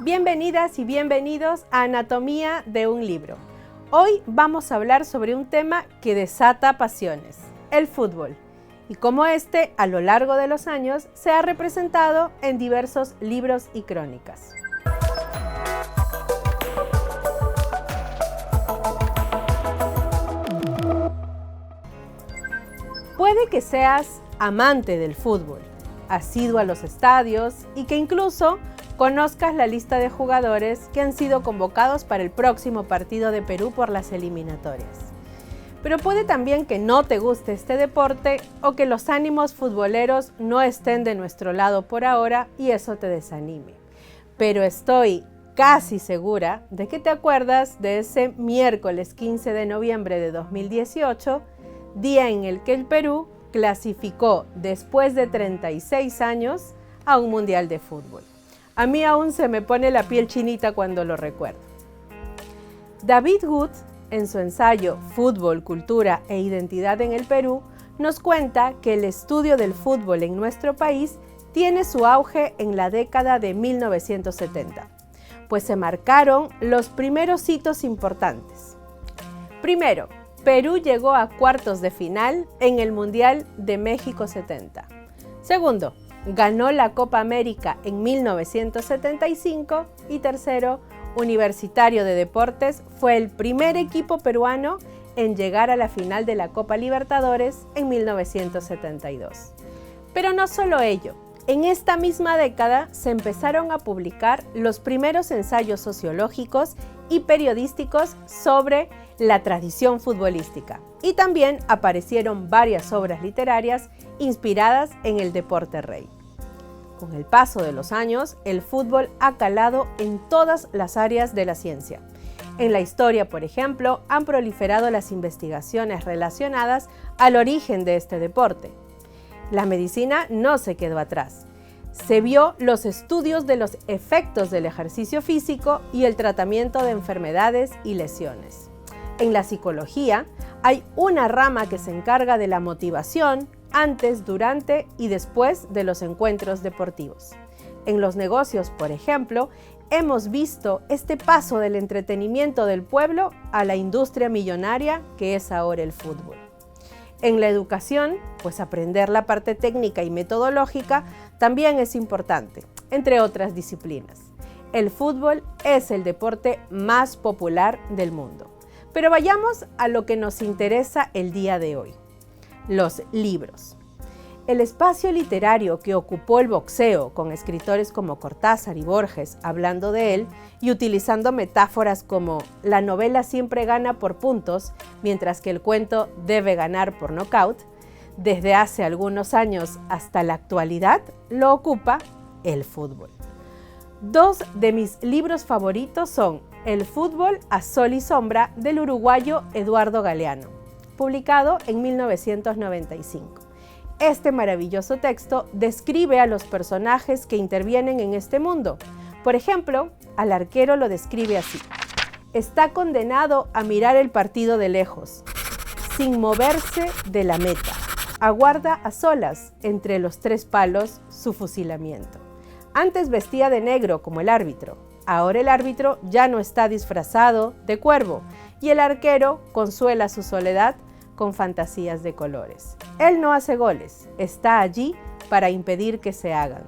Bienvenidas y bienvenidos a Anatomía de un libro. Hoy vamos a hablar sobre un tema que desata pasiones, el fútbol, y cómo este, a lo largo de los años, se ha representado en diversos libros y crónicas. Puede que seas amante del fútbol, asiduo a los estadios y que incluso conozcas la lista de jugadores que han sido convocados para el próximo partido de Perú por las eliminatorias. Pero puede también que no te guste este deporte o que los ánimos futboleros no estén de nuestro lado por ahora y eso te desanime. Pero estoy casi segura de que te acuerdas de ese miércoles 15 de noviembre de 2018, día en el que el Perú clasificó después de 36 años a un mundial de fútbol. A mí aún se me pone la piel chinita cuando lo recuerdo. David Wood, en su ensayo Fútbol, Cultura e Identidad en el Perú, nos cuenta que el estudio del fútbol en nuestro país tiene su auge en la década de 1970, pues se marcaron los primeros hitos importantes. Primero, Perú llegó a cuartos de final en el Mundial de México 70. Segundo, ganó la Copa América en 1975 y tercero, Universitario de Deportes fue el primer equipo peruano en llegar a la final de la Copa Libertadores en 1972. Pero no solo ello, en esta misma década se empezaron a publicar los primeros ensayos sociológicos y periodísticos sobre la tradición futbolística y también aparecieron varias obras literarias inspiradas en el deporte rey. Con el paso de los años, el fútbol ha calado en todas las áreas de la ciencia. En la historia, por ejemplo, han proliferado las investigaciones relacionadas al origen de este deporte. La medicina no se quedó atrás. Se vio los estudios de los efectos del ejercicio físico y el tratamiento de enfermedades y lesiones. En la psicología, hay una rama que se encarga de la motivación antes, durante y después de los encuentros deportivos. En los negocios, por ejemplo, hemos visto este paso del entretenimiento del pueblo a la industria millonaria que es ahora el fútbol. En la educación, pues aprender la parte técnica y metodológica también es importante, entre otras disciplinas. El fútbol es el deporte más popular del mundo. Pero vayamos a lo que nos interesa el día de hoy. Los libros. El espacio literario que ocupó el boxeo, con escritores como Cortázar y Borges hablando de él y utilizando metáforas como la novela siempre gana por puntos, mientras que el cuento debe ganar por nocaut, desde hace algunos años hasta la actualidad lo ocupa el fútbol. Dos de mis libros favoritos son El fútbol a sol y sombra del uruguayo Eduardo Galeano, publicado en 1995. Este maravilloso texto describe a los personajes que intervienen en este mundo. Por ejemplo, al arquero lo describe así: está condenado a mirar el partido de lejos, sin moverse de la meta. Aguarda a solas, entre los tres palos, su fusilamiento. Antes vestía de negro como el árbitro. Ahora el árbitro ya no está disfrazado de cuervo y el arquero consuela su soledad con fantasías de colores. Él no hace goles, está allí para impedir que se hagan.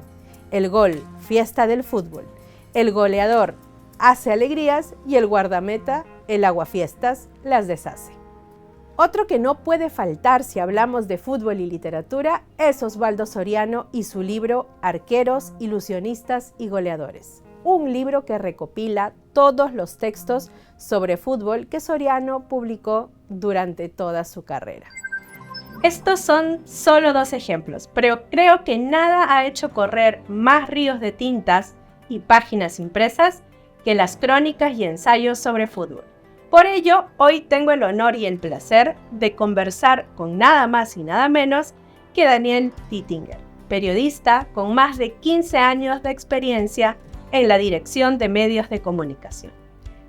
El gol, fiesta del fútbol. El goleador hace alegrías y el guardameta, el aguafiestas, las deshace. Otro que no puede faltar si hablamos de fútbol y literatura es Osvaldo Soriano y su libro Arqueros, Ilusionistas y Goleadores. Un libro que recopila todos los textos sobre fútbol que Soriano publicó durante toda su carrera. Estos son solo dos ejemplos, pero creo que nada ha hecho correr más ríos de tintas y páginas impresas que las crónicas y ensayos sobre fútbol. Por ello, hoy tengo el honor y el placer de conversar con nada más y nada menos que Daniel Tittinger, periodista con más de 15 años de experiencia en la dirección de medios de comunicación.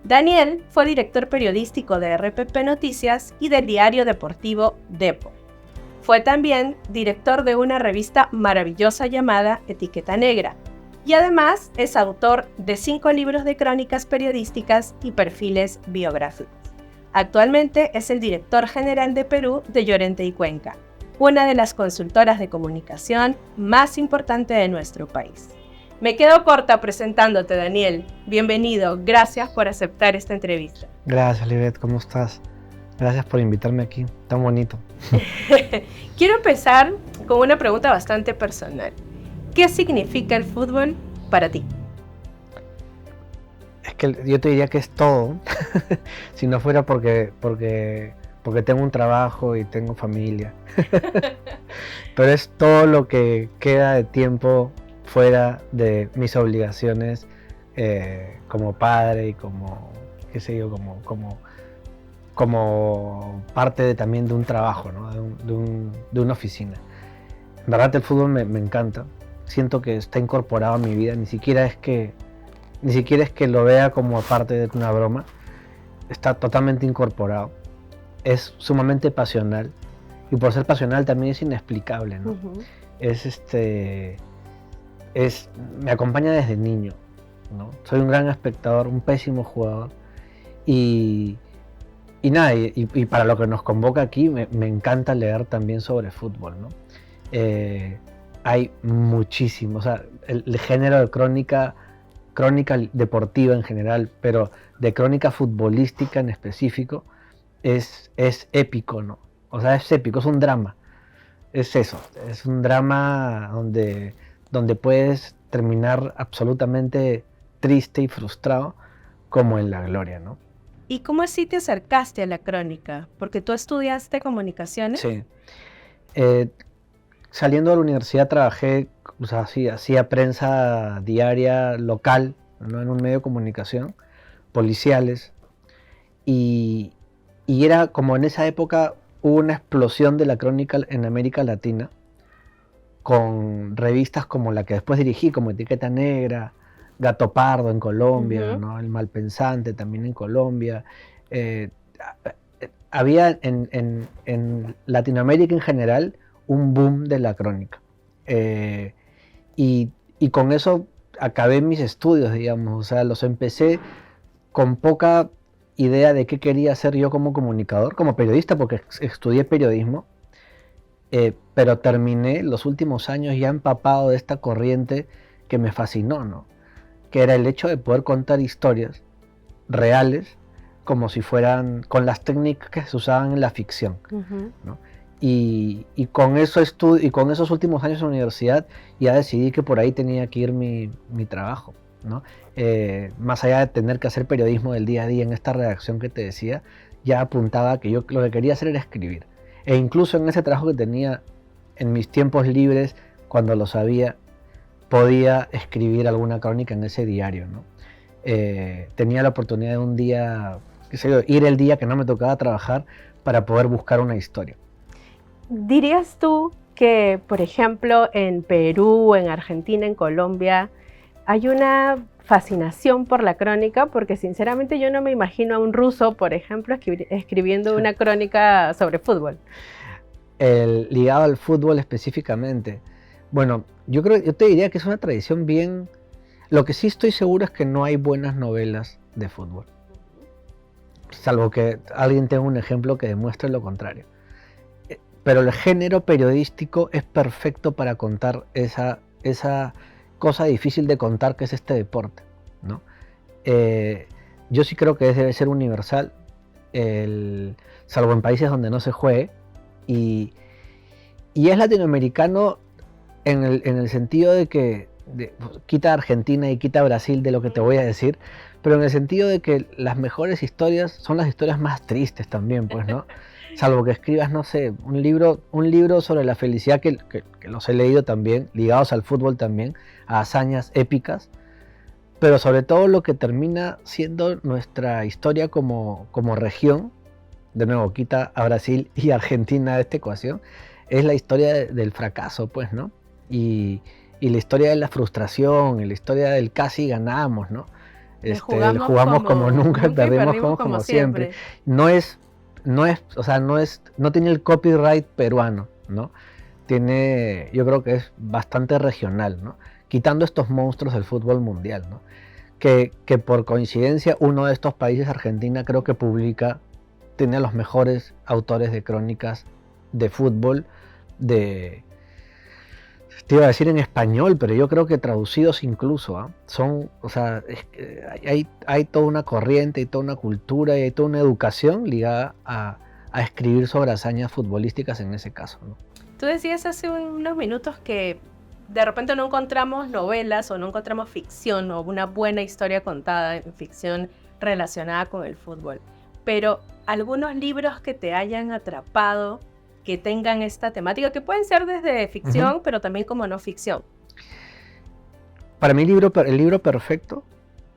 Daniel fue director periodístico de RPP Noticias y del diario deportivo Depo. Fue también director de una revista maravillosa llamada Etiqueta Negra, y además es autor de 5 libros de crónicas periodísticas y perfiles biográficos. Actualmente es el director general de Perú de Llorente y Cuenca, una de las consultoras de comunicación más importantes de nuestro país. Me quedo corta presentándote, Daniel. Bienvenido, gracias por aceptar esta entrevista. Gracias, Libet, ¿cómo estás? Gracias por invitarme aquí, tan bonito. Quiero empezar con una pregunta bastante personal. ¿Qué significa el fútbol para ti? Es que yo te diría que es todo, si no fuera porque tengo un trabajo y tengo familia. Pero es todo lo que queda de tiempo fuera de mis obligaciones como padre y como, qué sé yo, como parte también de un trabajo, ¿no? de una oficina. En verdad el fútbol me encanta, siento que está incorporado a mi vida, ni siquiera es que lo vea como parte de una broma, está totalmente incorporado, es sumamente pasional y por ser pasional también es inexplicable, ¿no? Uh-huh. Me acompaña desde niño, ¿no? Soy un gran espectador, un pésimo jugador y para lo que nos convoca aquí me encanta leer también sobre fútbol, ¿no? Hay muchísimo, o sea, el género de crónica deportiva en general, pero de crónica futbolística en específico, es épico, ¿no? O sea, es épico, es un drama. Es eso, es un drama donde puedes terminar absolutamente triste y frustrado, como en la gloria, ¿no? ¿Y cómo así te acercaste a la crónica? Porque tú estudiaste comunicaciones. Sí. Saliendo de la universidad trabajé, o sea, hacía prensa diaria local, ¿no? En un medio de comunicación, policiales, y era como en esa época hubo una explosión de la crónica en América Latina, con revistas como la que después dirigí, como Etiqueta Negra, Gato Pardo en Colombia, uh-huh. ¿no? El Malpensante también en Colombia. Había en Latinoamérica en general un boom de la crónica. Y con eso acabé mis estudios, digamos, o sea, los empecé con poca idea de qué quería hacer yo como comunicador, como periodista, porque estudié periodismo, pero terminé los últimos años ya empapado de esta corriente que me fascinó, ¿no? Que era el hecho de poder contar historias reales como si fueran con las técnicas que se usaban en la ficción, uh-huh. ¿no? Y con esos últimos años en la universidad ya decidí que por ahí tenía que ir mi trabajo, ¿no? Más allá de tener que hacer periodismo del día a día en esta redacción que te decía, ya apuntaba que yo lo que quería hacer era escribir. E incluso en ese trabajo que tenía en mis tiempos libres, cuando lo sabía, podía escribir alguna crónica en ese diario, ¿no? Tenía la oportunidad de un día, qué sé yo, ir el día que no me tocaba trabajar para poder buscar una historia. ¿Dirías tú que, por ejemplo, en Perú, en Argentina, en Colombia, hay una fascinación por la crónica? Porque sinceramente yo no me imagino a un ruso, por ejemplo, escribiendo una crónica sobre fútbol. Ligado al fútbol específicamente. Bueno, yo te diría que es una tradición bien... Lo que sí estoy seguro es que no hay buenas novelas de fútbol. Salvo que alguien tenga un ejemplo que demuestre lo contrario. Pero el género periodístico es perfecto para contar esa cosa difícil de contar que es este deporte, ¿no? Yo sí creo que debe ser universal, salvo en países donde no se juegue, y es latinoamericano en el sentido de que quita a Argentina y quita a Brasil de lo que te voy a decir, pero en el sentido de que las mejores historias son las historias más tristes también, pues, ¿no? Salvo que escribas, no sé, un libro sobre la felicidad, que los he leído también, ligados al fútbol también, a hazañas épicas, pero sobre todo lo que termina siendo nuestra historia como región, de nuevo, quita a Brasil y Argentina de esta ecuación, es la historia del fracaso, pues, ¿no? Y la historia de la frustración, y la historia del casi ganamos, ¿no? Jugamos como nunca, perdimos como siempre. No tiene el copyright peruano, ¿no? yo creo que es bastante regional, ¿no? Quitando estos monstruos del fútbol mundial, ¿no? Que por coincidencia uno de estos países, Argentina, creo que tiene a los mejores autores de crónicas de fútbol, te iba a decir en español, pero yo creo que traducidos incluso, ¿eh? O sea, hay toda una corriente y toda una cultura y hay toda una educación ligada a escribir sobre hazañas futbolísticas en ese caso, ¿no? Tú decías hace unos minutos que de repente no encontramos novelas o no encontramos ficción o una buena historia contada en ficción relacionada con el fútbol, pero algunos libros que te hayan atrapado, que tengan esta temática, que pueden ser desde ficción, pero también como no ficción. Para mí el libro perfecto,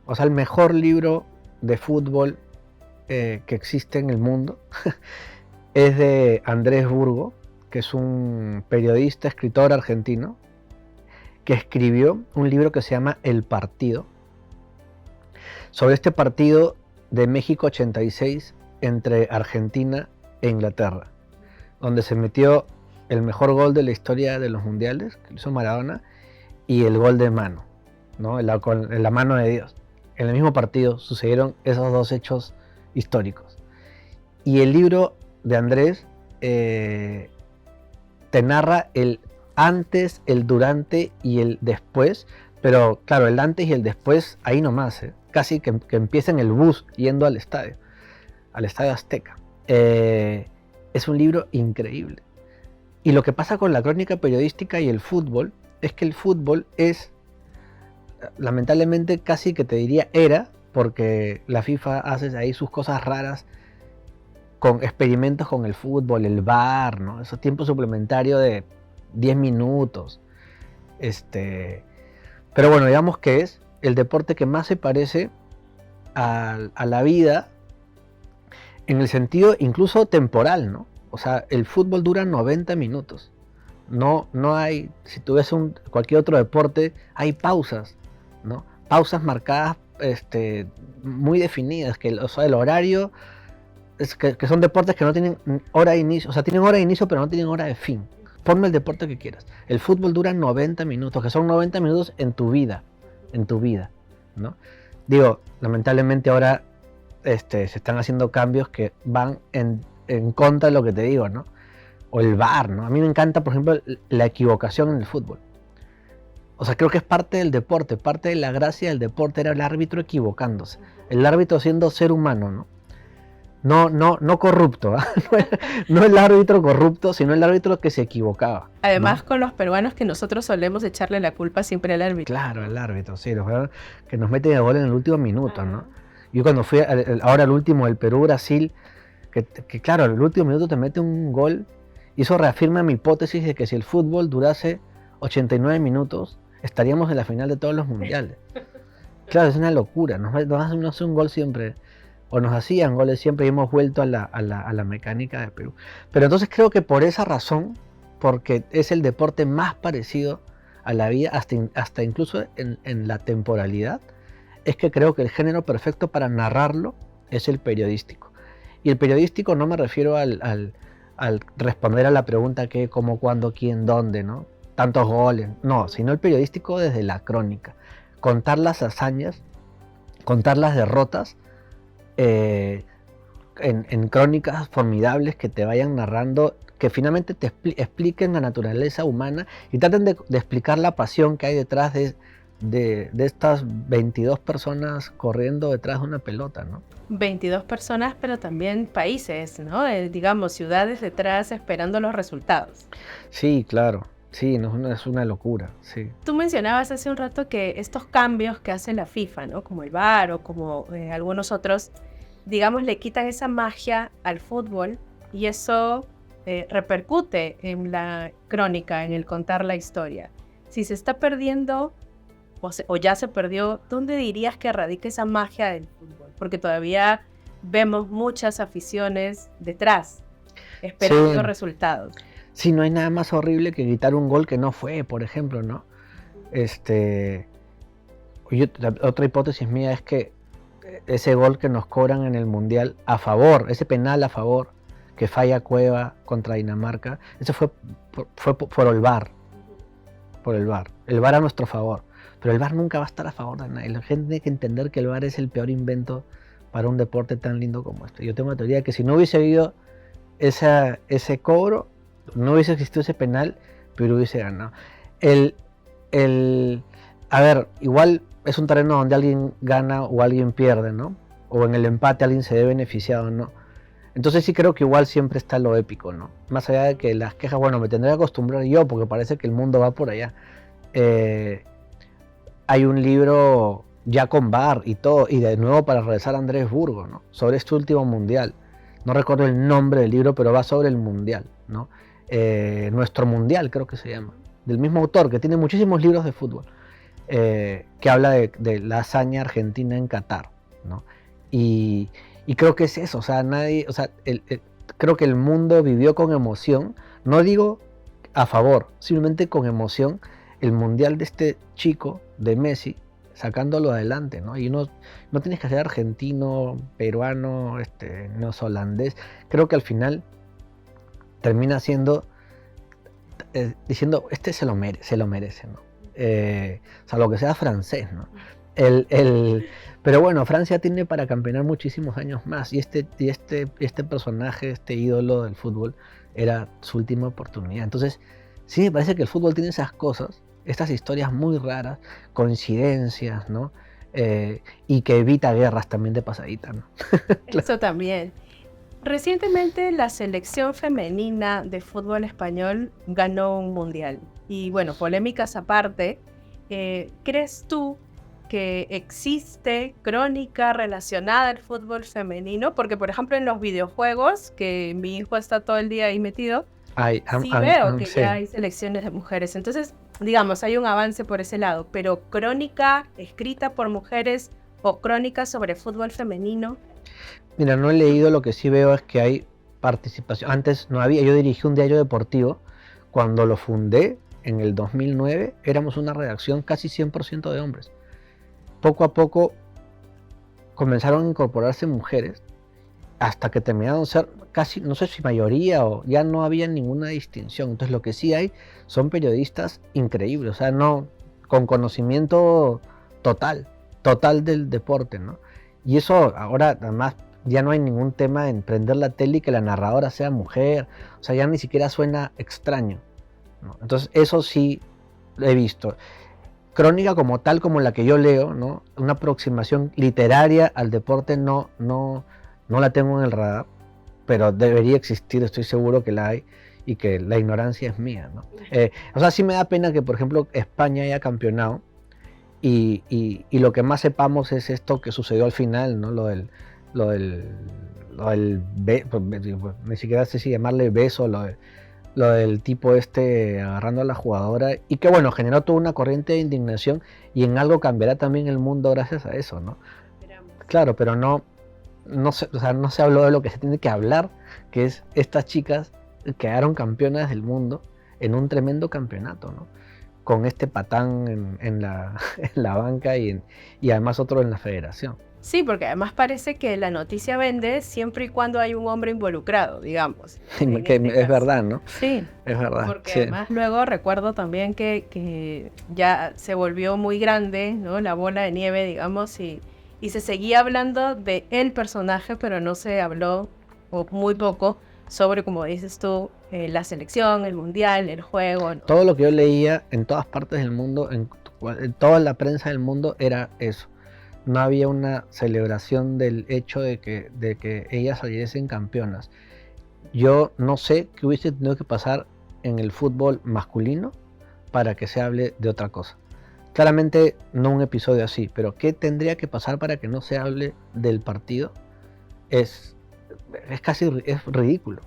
o sea, el mejor libro de fútbol que existe en el mundo, es de Andrés Burgo, que es un periodista, escritor argentino, que escribió un libro que se llama El Partido, sobre este partido de México 86 entre Argentina e Inglaterra, donde se metió el mejor gol de la historia de los mundiales, que lo hizo Maradona, y el gol de mano, ¿no? En la mano de Dios. En el mismo partido sucedieron esos dos hechos históricos. Y el libro de Andrés te narra el antes, el durante y el después, pero claro, el antes y el después ahí nomás, casi que empieza en el bus yendo al estadio Azteca. Es un libro increíble. Y lo que pasa con la crónica periodística y el fútbol es que el fútbol es, lamentablemente, casi que te diría porque la FIFA hace ahí sus cosas raras con experimentos con el fútbol, el VAR, ¿no? Esos tiempos suplementarios de 10 minutos. Pero bueno, digamos que es el deporte que más se parece a la vida, en el sentido incluso temporal, ¿no? O sea, el fútbol dura 90 minutos. No hay, si tú ves cualquier otro deporte, hay pausas, ¿no? Pausas marcadas, muy definidas, o sea, el horario, que son deportes que no tienen hora de inicio, o sea, tienen hora de inicio pero no tienen hora de fin. Ponme el deporte que quieras. El fútbol dura 90 minutos, que son 90 minutos en tu vida, ¿no? Digo, lamentablemente ahora se están haciendo cambios que van en contra de lo que te digo, ¿no? O el VAR, ¿no? A mí me encanta, por ejemplo, la equivocación en el fútbol. O sea, creo que es parte del deporte, parte de la gracia del deporte era el árbitro equivocándose, el árbitro siendo ser humano, ¿no? No corrupto, ¿eh? No el árbitro corrupto, sino el árbitro que se equivocaba. Además, ¿no? con los peruanos que nosotros solemos echarle la culpa siempre al árbitro. Claro, el árbitro, sí, los peruanos que nos meten el gol en el último minuto, ¿no? Yo cuando fui ahora el último, el Perú-Brasil, que claro, el último minuto te mete un gol, y eso reafirma mi hipótesis de que si el fútbol durase 89 minutos, estaríamos en la final de todos los mundiales. Claro, es una locura, nos hace un gol siempre, o nos hacían goles siempre y hemos vuelto a la mecánica de Perú. Pero entonces creo que por esa razón, porque es el deporte más parecido a la vida, hasta incluso en la temporalidad, es que creo que el género perfecto para narrarlo es el periodístico. Y el periodístico no me refiero al responder a la pregunta qué, cómo, cuándo, quién, dónde, ¿no? Tantos goles, no, sino el periodístico desde la crónica. Contar las hazañas, contar las derrotas, en crónicas formidables que te vayan narrando, que finalmente te expliquen la naturaleza humana y traten de explicar la pasión que hay detrás de estas 22 personas corriendo detrás de una pelota, ¿no? 22 personas, pero también países, ¿no? Digamos, ciudades detrás esperando los resultados. Sí, claro. Sí, no, es una locura, sí. Tú mencionabas hace un rato que estos cambios que hace la FIFA, ¿no? Como el VAR o como algunos otros, digamos, le quitan esa magia al fútbol y eso repercute en la crónica, en el contar la historia. Si se está perdiendo o ya se perdió, ¿dónde dirías que radica esa magia del fútbol? Porque todavía vemos muchas aficiones detrás, esperando resultados. Sí, no hay nada más horrible que gritar un gol que no fue, por ejemplo, ¿no? Otra hipótesis mía es que ese gol que nos cobran en el Mundial a favor, ese penal a favor, que falla Cueva contra Dinamarca, eso fue por el VAR. Por el VAR. El VAR a nuestro favor. Pero el VAR nunca va a estar a favor de nadie. La gente tiene que entender que el VAR es el peor invento para un deporte tan lindo como este. Yo tengo la teoría de que si no hubiese habido ese cobro, no hubiese existido ese penal, pero hubiese ganado. A ver, igual es un terreno donde alguien gana o alguien pierde, ¿no? O en el empate alguien se ve beneficiado, ¿no? Entonces sí creo que igual siempre está lo épico, ¿no? Más allá de que las quejas, bueno, me tendré que acostumbrar yo porque parece que el mundo va por allá. Hay un libro ya con VAR y todo, y de nuevo para regresar a Andrés Burgo, ¿no? Sobre este último mundial. No recuerdo el nombre del libro, pero va sobre el mundial, ¿no? Nuestro mundial creo que se llama. Del mismo autor, que tiene muchísimos libros de fútbol. Que habla de la hazaña argentina en Qatar, ¿no? Y creo que es eso, o sea, creo que el mundo vivió con emoción, no digo a favor, simplemente con emoción, el mundial de este chico, de Messi, sacándolo adelante, ¿no? Y no tienes que ser argentino, peruano, neozelandés, creo que al final termina siendo, diciendo, se lo merece, ¿no? O sea, lo que sea francés, ¿no? Pero bueno, Francia tiene para campeonar muchísimos años más y este personaje, este ídolo del fútbol, era su última oportunidad. Entonces, sí me parece que el fútbol tiene esas cosas, estas historias muy raras, coincidencias, ¿no? Y que evita guerras también de pasadita, ¿no? Eso también. Recientemente la selección femenina de fútbol español ganó un mundial. Y bueno, polémicas aparte, ¿crees tú que existe crónica relacionada al fútbol femenino? Porque, por ejemplo, en los videojuegos, que mi hijo está todo el día ahí metido, veo que ya hay selecciones de mujeres. Entonces, digamos, hay un avance por ese lado. Pero crónica escrita por mujeres o crónica sobre fútbol femenino. Mira, no he leído, lo que sí veo es que hay participación. Antes no había, yo dirigí un diario deportivo. Cuando lo fundé, en el 2009, éramos una redacción casi 100% de hombres. Poco a poco comenzaron a incorporarse mujeres hasta que terminaron de ser casi, no sé si mayoría o ya no había ninguna distinción. Entonces lo que sí hay son periodistas increíbles, o sea, no, con conocimiento total del deporte, ¿no? Y eso ahora además ya no hay ningún tema en prender la tele y que la narradora sea mujer, o sea, ya ni siquiera suena extraño, ¿no? Entonces eso sí lo he visto. Crónica como tal, como la que yo leo, ¿no? Una aproximación literaria al deporte no la tengo en el radar, pero debería existir, estoy seguro que la hay y que la ignorancia es mía, ¿no? O sea, sí me da pena que, por ejemplo, España haya campeonado y lo que más sepamos es esto que sucedió al final, ¿no? Lo del ni siquiera sé si llamarle beso, lo del tipo agarrando a la jugadora, y que bueno, generó toda una corriente de indignación y en algo cambiará también el mundo gracias a eso, ¿no? Esperamos. Claro, pero no se habló de lo que se tiene que hablar, que es estas chicas quedaron campeonas del mundo en un tremendo campeonato, ¿no? Con este patán en la banca y además otro en la federación. Sí, porque además parece que la noticia vende siempre y cuando hay un hombre involucrado, digamos. Que es verdad, ¿no? Sí, es verdad. Porque sí. Además luego recuerdo también que ya se volvió muy grande, ¿no? La bola de nieve, digamos, y se seguía hablando de el personaje, pero no se habló, o muy poco, sobre, como dices tú, la selección, el mundial, el juego, ¿no? Todo lo que yo leía en todas partes del mundo, en toda la prensa del mundo, era eso. No había una celebración del hecho de que ellas saliesen campeonas. Yo no sé qué hubiese tenido que pasar en el fútbol masculino para que se hable de otra cosa. Claramente no un episodio así, pero ¿qué tendría que pasar para que no se hable del partido? Es ridículo,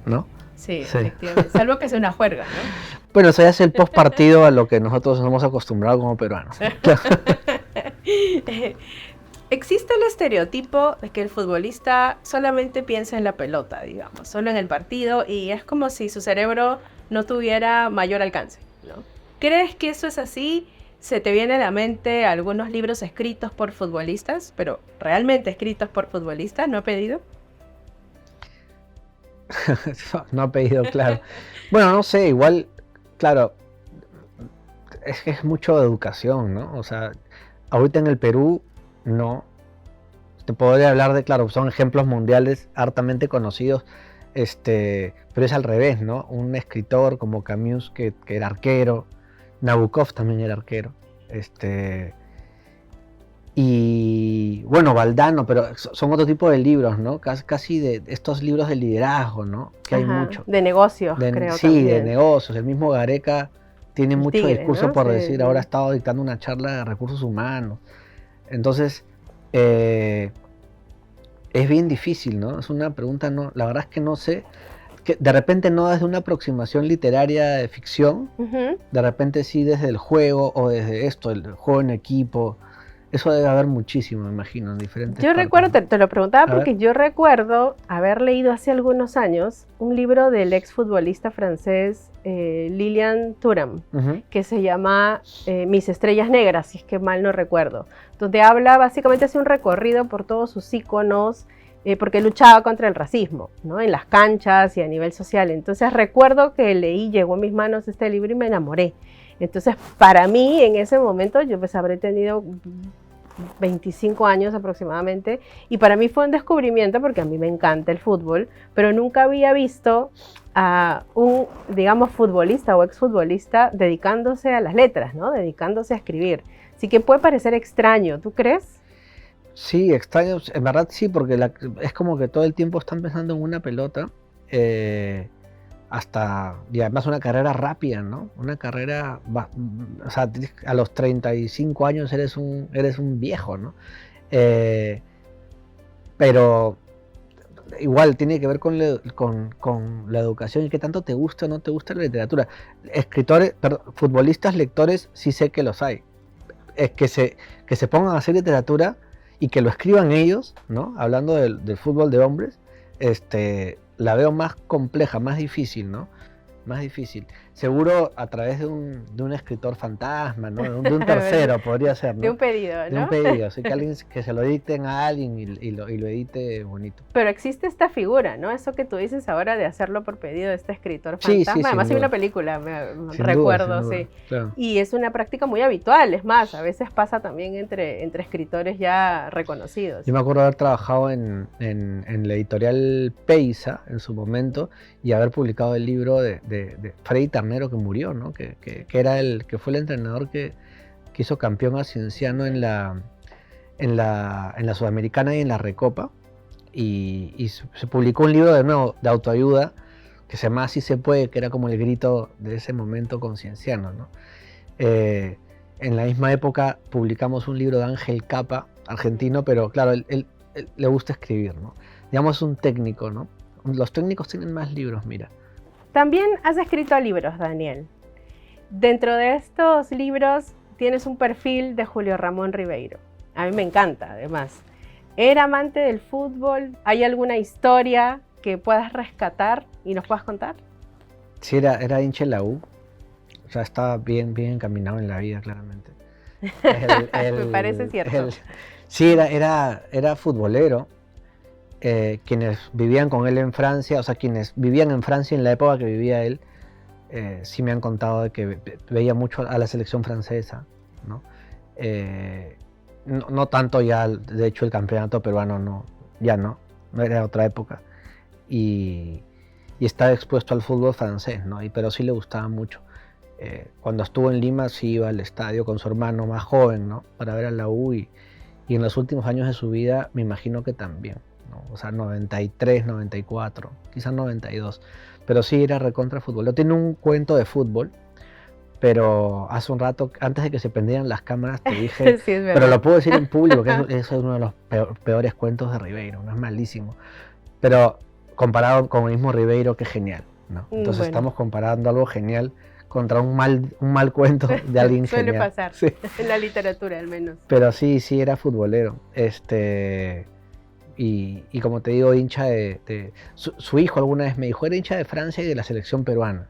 ¿no? Sí, efectivamente. Salvo que sea una juerga, ¿no? Bueno, eso ya es el post partido a lo que nosotros nos hemos acostumbrado como peruanos. Existe el estereotipo de que el futbolista solamente piensa en la pelota, digamos, solo en el partido, y es como si su cerebro no tuviera mayor alcance, ¿no? ¿Crees que eso es así? ¿Se te viene a la mente algunos libros escritos por futbolistas, pero realmente escritos por futbolistas, no he pedido? No ha pedido, claro. Bueno, no sé, igual, claro, es que es mucho de educación, ¿no? O sea, ahorita en el Perú, no. Te podría hablar de, claro, son ejemplos mundiales hartamente conocidos, pero es al revés, ¿no? Un escritor como Camus, que era arquero, Nabokov también era arquero, y bueno, Valdano, pero son otro tipo de libros, ¿no? Casi de estos libros de liderazgo, ¿no? Que hay mucho. De negocios, creo. Sí, también. de negocios. El mismo Gareca tiene El mucho Tigre, discurso ¿no? por Sí, decir, sí. ahora ha estado dictando una charla de recursos humanos. Entonces, es bien difícil, ¿no? Es una pregunta, no, la verdad es que no sé, que de repente no desde una aproximación literaria de ficción, de repente sí desde el juego o desde esto, el juego en equipo. Eso debe haber muchísimo, me imagino, en diferentes Yo partes, recuerdo, ¿no? te lo preguntaba A porque ver. yo recuerdo haber leído hace algunos años un libro del exfutbolista francés Lilian Thuram, Ujú. que se llama Mis estrellas negras, si es que mal no recuerdo, donde habla, básicamente hace un recorrido por todos sus íconos, porque luchaba contra el racismo, ¿no? En las canchas y a nivel social. Entonces recuerdo que leí, llegó a mis manos este libro y me enamoré. Entonces, para mí, en ese momento, yo pues habré tenido 25 años aproximadamente, y para mí fue un descubrimiento porque a mí me encanta el fútbol, pero nunca había visto a un, digamos, futbolista o exfutbolista dedicándose a las letras, ¿no? Dedicándose a escribir. Así que puede parecer extraño, ¿tú crees? Sí, extraño, en verdad sí, porque es como que todo el tiempo están pensando en una pelota, y además una carrera rápida, ¿no? Una carrera, o sea, a los 35 años eres un viejo, ¿no? Pero igual tiene que ver con la educación y qué tanto te gusta o no te gusta la literatura. Escritores, futbolistas, lectores, sí sé que los hay. Es que se pongan a hacer literatura y que lo escriban ellos, ¿no? Hablando del fútbol de hombres, la veo más compleja, más difícil, ¿no? Más difícil. Seguro a través de un escritor fantasma, ¿no? De un tercero podría ser, ¿no? De un pedido, ¿no? De un pedido, así que alguien que se lo editen a alguien y lo edite bonito. Pero existe esta figura, ¿no? Eso que tú dices ahora de hacerlo por pedido de este escritor Sí, fantasma. sí, sin Además hay duda. una película, Sin recuerdo, duda, sí. claro. Y es una práctica muy habitual, es más, a veces pasa también entre escritores ya reconocidos. Yo me acuerdo haber trabajado en la editorial Peisa en su momento y haber publicado el libro de Freddy Ternero, que murió, ¿no? Que era que fue el entrenador que hizo campeón a Cienciano en la Sudamericana y en la Recopa. Y se publicó un libro de nuevo de autoayuda que se llama Así se puede, que era como el grito de ese momento con Cienciano, ¿no? En la misma época publicamos un libro de Ángel Capa, argentino, pero claro, él le gusta escribir, ¿no? Digamos, es un técnico, ¿no? Los técnicos tienen más libros, mira. También has escrito libros, Daniel. Dentro de estos libros tienes un perfil de Julio Ramón Ribeiro. A mí me encanta, además. ¿Era amante del fútbol? ¿Hay alguna historia que puedas rescatar y nos puedas contar? Sí, era hincha de la U. O sea, estaba bien encaminado en la vida, claramente. Me parece cierto. Sí, era futbolero. Quienes vivían con él en Francia, o sea, quienes vivían en Francia en la época que vivía él, sí me han contado de que veía mucho a la selección francesa, ¿no? No tanto ya, de hecho, el campeonato peruano no era otra época. Y estaba expuesto al fútbol francés, ¿no? Pero sí le gustaba mucho. Cuando estuvo en Lima sí iba al estadio con su hermano más joven, ¿no? Para ver a la U y en los últimos años de su vida me imagino que también, ¿no? O sea, 93, 94, quizás 92. Pero sí era recontra fútbol. Yo tenía un cuento de fútbol, pero hace un rato, antes de que se prendieran las cámaras, te dije, Sí, es verdad. pero lo puedo decir en público, que eso es uno de los peores cuentos de Ribeiro, no es malísimo. Pero comparado con el mismo Ribeiro, que genial, ¿no? Entonces Bueno. estamos comparando algo genial contra un mal cuento de alguien Suele genial. pasar, Sí. en la literatura al menos. Pero sí era futbolero. Y como te digo, hincha de su hijo alguna vez me dijo, era hincha de Francia y de la selección peruana.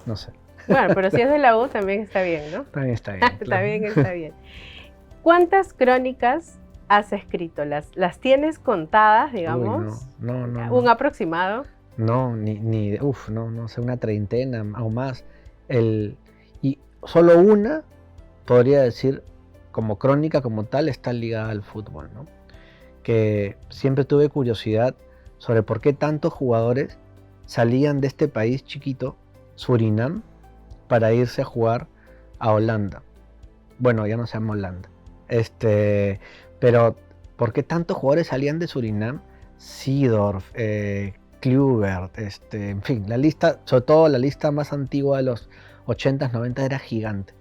No sé. Bueno, pero si es de la U también está bien, ¿no? También está bien. Está claro. bien, está bien. ¿Cuántas crónicas has escrito? ¿Las tienes contadas, digamos? Uy, no. ¿Un aproximado? No, no sé, una treintena o más. Y solo una, podría decir, como crónica como tal, está ligada al fútbol, ¿no? Que siempre tuve curiosidad sobre por qué tantos jugadores salían de este país chiquito, Surinam, para irse a jugar a Holanda. Bueno, ya no se llama Holanda. Pero ¿por qué tantos jugadores salían de Surinam? Seedorf, Kluivert, en fin, la lista, sobre todo la lista más antigua de los 80s, 90s era gigante.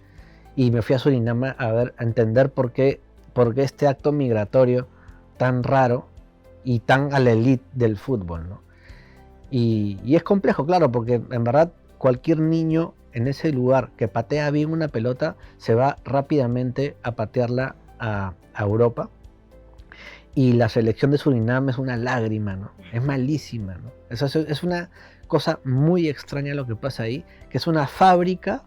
Y me fui a Surinam a entender por qué este acto migratorio tan raro y tan a la elite del fútbol, ¿no? Y es complejo, claro, porque en verdad cualquier niño en ese lugar que patea bien una pelota se va rápidamente a patearla a Europa. Y la selección de Surinam es una lágrima, ¿no? Es malísima, ¿no? Es una cosa muy extraña lo que pasa ahí, que es una fábrica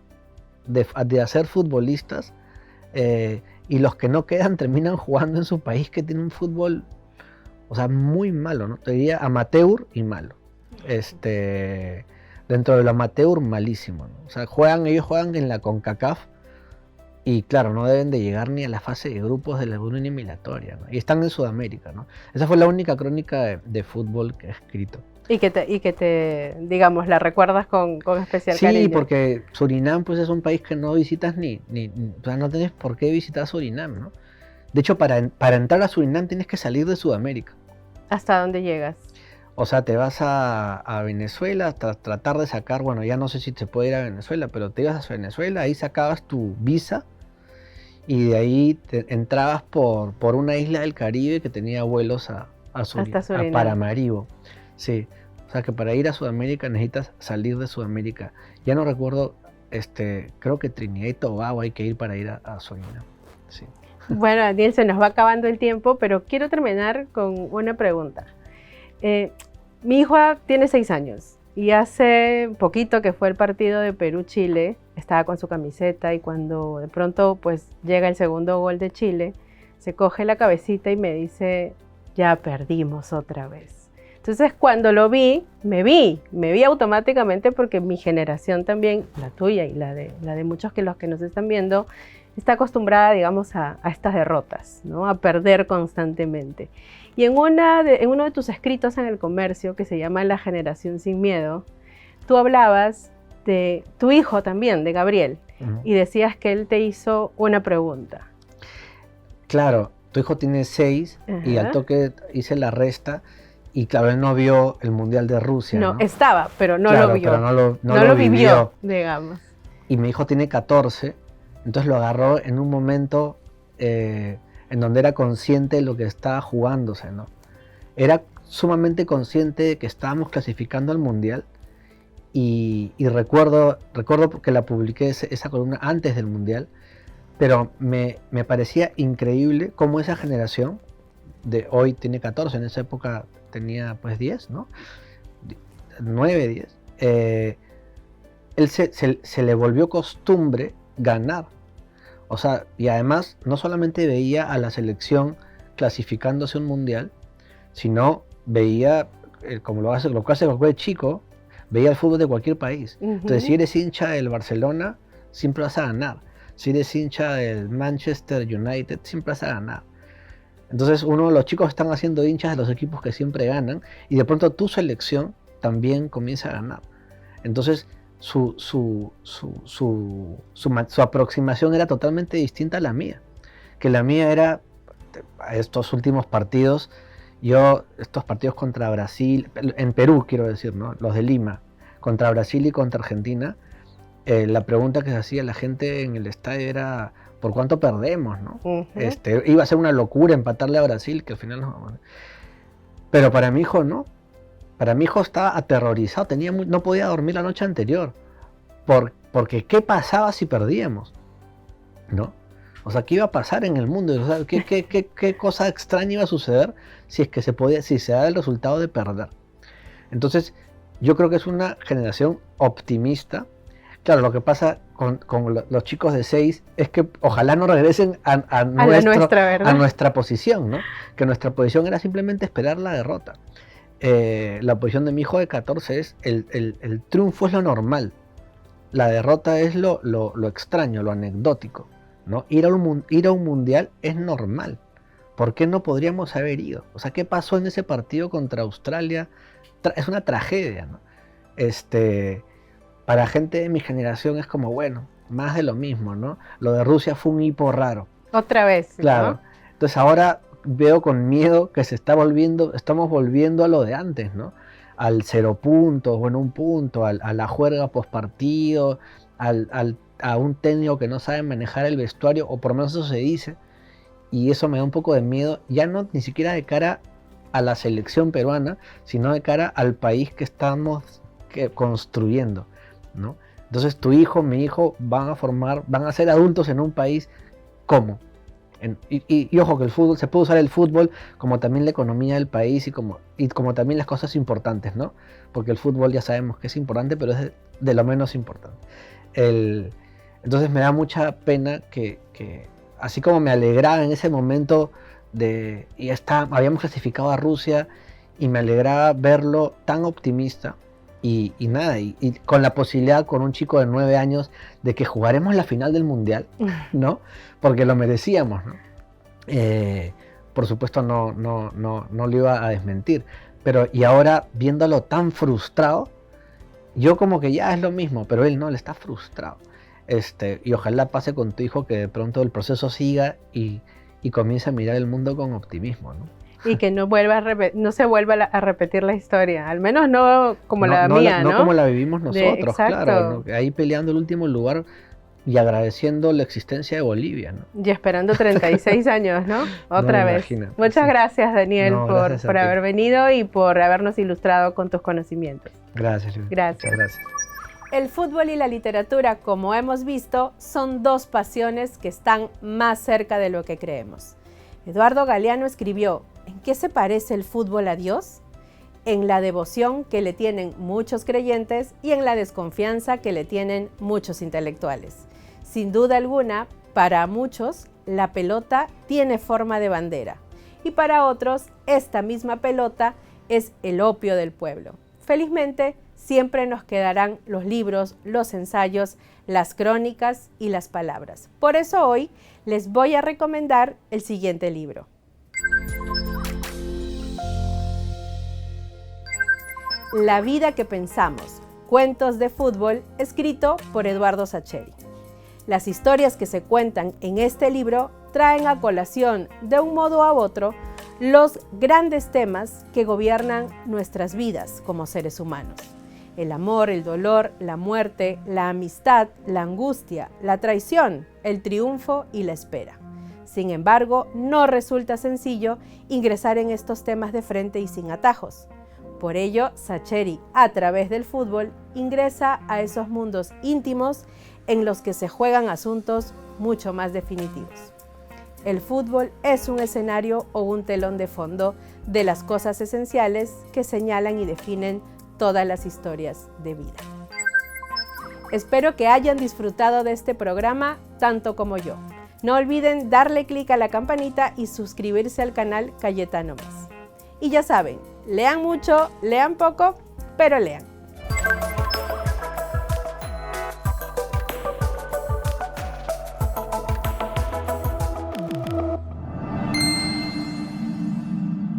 de hacer futbolistas, y los que no quedan terminan jugando en su país, que tiene un fútbol, o sea, muy malo, ¿no? Te diría amateur y malo. Dentro de lo amateur, malísimo, ¿no? O sea, ellos juegan en la CONCACAF y claro, no deben de llegar ni a la fase de grupos de la eliminatoria, ¿no? Y están en Sudamérica, ¿no? Esa fue la única crónica de fútbol que he escrito. Y que te, digamos, la recuerdas con especial cariño. Sí, porque Surinam pues es un país que no visitas o sea, no tienes por qué visitar Surinam, ¿no? De hecho, para entrar a Surinam tienes que salir de Sudamérica. ¿Hasta dónde llegas? O sea, te vas a Venezuela, tratar de sacar, bueno, ya no sé si se puede ir a Venezuela, pero te ibas a Venezuela, ahí sacabas tu visa y de ahí entrabas por una isla del Caribe que tenía vuelos a Paramaribo. Sí, o sea que para ir a Sudamérica necesitas salir de Sudamérica. Ya no recuerdo, creo que Trinidad y Tobago hay que ir para ir a Surinam. Sí. Bueno, Daniel, se nos va acabando el tiempo, pero quiero terminar con una pregunta. Mi hijo tiene 6 años y hace poquito que fue el partido de Perú-Chile, estaba con su camiseta y cuando de pronto pues llega el segundo gol de Chile, se coge la cabecita y me dice, ya perdimos otra vez. Entonces cuando lo vi, me vi automáticamente porque mi generación también, la tuya y la de muchos que los que nos están viendo, está acostumbrada, digamos, a estas derrotas, ¿no? A perder constantemente. Y en uno de tus escritos en El Comercio, que se llama La generación sin miedo, tú hablabas de tu hijo también, de Gabriel, y decías que él te hizo una pregunta. Claro, tu hijo tiene 6 y al toque hice la resta y claro, él no vio el Mundial de Rusia. No, ¿no? Estaba, pero no claro, lo vio. Pero no lo vivió, digamos. Y mi hijo tiene 14, entonces lo agarró en un momento en donde era consciente de lo que estaba jugándose, ¿no? Era sumamente consciente de que estábamos clasificando al Mundial y recuerdo que la publiqué esa columna antes del Mundial, pero me parecía increíble cómo esa generación de hoy tiene 14, en esa época tenía pues 10, ¿no? 9, 10. Él se le volvió costumbre ganar. O sea, y además no solamente veía a la selección clasificándose a un mundial, sino veía, como lo hace cualquier chico, veía el fútbol de cualquier país. Entonces, si eres hincha del Barcelona, siempre vas a ganar. Si eres hincha del Manchester United, siempre vas a ganar. Entonces, los chicos están haciendo hinchas de los equipos que siempre ganan, y de pronto tu selección también comienza a ganar. Entonces, su aproximación era totalmente distinta a la mía, que la mía era estos últimos partidos, estos partidos contra Brasil, en Perú quiero decir, ¿no? Los de Lima, contra Brasil y contra Argentina, la pregunta que se hacía la gente en el estadio era ¿por cuánto perdemos? ¿No? Iba a ser una locura empatarle a Brasil, que al final no. Pero para mi hijo no. Para mi hijo estaba aterrorizado, no podía dormir la noche anterior, porque ¿qué pasaba si perdíamos? ¿No? O sea, ¿qué iba a pasar en el mundo? O sea, ¿qué cosa extraña iba a suceder si se da el resultado de perder? Entonces, yo creo que es una generación optimista. Claro, lo que pasa con los chicos de 6 es que ojalá no regresen a nuestra posición, ¿no? Que nuestra posición era simplemente esperar la derrota. La posición de mi hijo de 14 es el triunfo es lo normal, la derrota es lo extraño, lo anecdótico, ¿no? Ir a un mundial es normal. ¿Por qué no podríamos haber ido? O sea, ¿qué pasó en ese partido contra Australia? Es una tragedia, ¿no? Para gente de mi generación es como, bueno, más de lo mismo, ¿no? Lo de Rusia fue un hipo raro. Otra vez, claro. ¿no? Entonces ahora veo con miedo que estamos volviendo a lo de antes, ¿no? Al 0 puntos, bueno, 1 punto, a la juerga postpartido, a un técnico que no sabe manejar el vestuario, o por lo menos eso se dice, y eso me da un poco de miedo, ya no ni siquiera de cara a la selección peruana, sino de cara al país que estamos construyendo, ¿no? Entonces tu hijo, mi hijo van a ser adultos en un país, ¿cómo? Y ojo que el fútbol, se puede usar el fútbol como también la economía del país y como también las cosas importantes, ¿no? Porque el fútbol ya sabemos que es importante, pero es de lo menos importante. Entonces me da mucha pena que así como me alegraba en ese momento habíamos clasificado a Rusia y me alegraba verlo tan optimista y con la posibilidad con un chico de 9 años de que jugaremos la final del mundial, ¿no? Porque lo merecíamos, ¿no? Por supuesto no lo iba a desmentir, pero y ahora viéndolo tan frustrado, yo como que ya es lo mismo, pero él no, él está frustrado. Y ojalá pase con tu hijo que de pronto el proceso siga y comience a mirar el mundo con optimismo, ¿no? Y que no se vuelva a repetir la historia, al menos no como la mía, ¿no? No como la vivimos nosotros, exacto. Claro, ¿no? Ahí peleando el último lugar y agradeciendo la existencia de Bolivia, ¿no? Y esperando 36 años, ¿no? Otra vez. Imagínate, Muchas sí. gracias, Daniel, Gracias por haber venido y por habernos ilustrado con tus conocimientos. Gracias, Luis. Gracias. Muchas gracias. El fútbol y la literatura, como hemos visto, son dos pasiones que están más cerca de lo que creemos. Eduardo Galeano escribió: ¿en qué se parece el fútbol a Dios? En la devoción que le tienen muchos creyentes y en la desconfianza que le tienen muchos intelectuales. Sin duda alguna, para muchos, la pelota tiene forma de bandera y para otros, esta misma pelota es el opio del pueblo. Felizmente, siempre nos quedarán los libros, los ensayos, las crónicas y las palabras. Por eso hoy les voy a recomendar el siguiente libro. La vida que pensamos, cuentos de fútbol, escrito por Eduardo Sacheri. Las historias que se cuentan en este libro traen a colación, de un modo u otro, los grandes temas que gobiernan nuestras vidas como seres humanos. El amor, el dolor, la muerte, la amistad, la angustia, la traición, el triunfo y la espera. Sin embargo, no resulta sencillo ingresar en estos temas de frente y sin atajos. Por ello, Sacheri, a través del fútbol, ingresa a esos mundos íntimos en los que se juegan asuntos mucho más definitivos. El fútbol es un escenario o un telón de fondo de las cosas esenciales que señalan y definen todas las historias de vida. Espero que hayan disfrutado de este programa tanto como yo. No olviden darle clic a la campanita y suscribirse al canal Cayetano Más. Y ya saben, lean mucho, lean poco, pero lean.